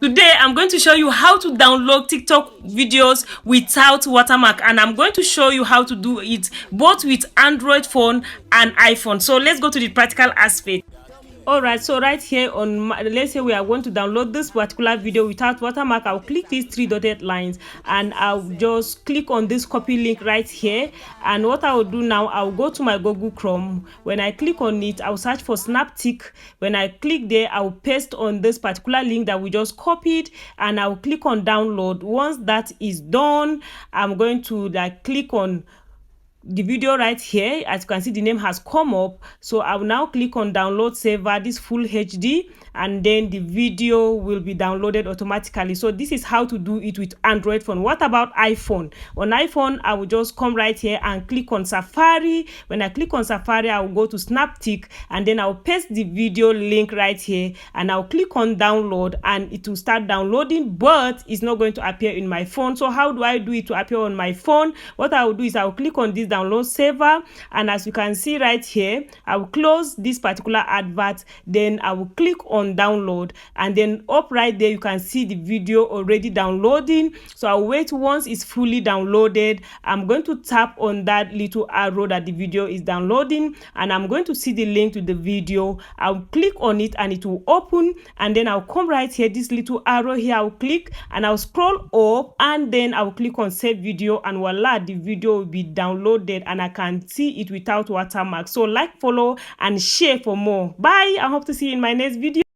Today, I'm going to show you how to download TikTok videos without watermark, and I'm going to show you how to do it both with Android phone and iPhone. So let's go to the practical aspect. Alright, so right here on let's say we are going to download this particular video without watermark. I'll click these three dotted lines and I'll just click on this copy link right here. And what I will do now, I'll go to my Google Chrome. When I click on it, I'll search for Snaptic. When I click there, I'll paste on this particular link that we just copied and I'll click on download. Once that is done, I'm going to click on the video right here. As you can see, the name has come up, so I will now click on download saver, this full HD, and then the video will be downloaded automatically. So this is how to do it with Android phone. What about iPhone? On iPhone, I will just come right here and click on Safari. When I click on Safari, I will go to Snaptic and then I'll paste the video link right here and I'll click on download and it will start downloading, but it's not going to appear in my phone. So how do I do it to appear on my phone? What I will do is I will click on this download saver, and as you can see right here, I will close this particular advert, then I will click on download, and then up right there you can see the video already downloading. So I'll wait. Once it's fully downloaded, I'm going to tap on that little arrow that the video is downloading and I'm going to see the link to the video. I'll click on it and it will open, and then I'll come right here, this little arrow here, I'll click and I'll scroll up and then I'll click on save video, and voila, the video will be downloaded and I can see it without watermark. So like, follow and share for more. Bye. I hope to see you in my next video.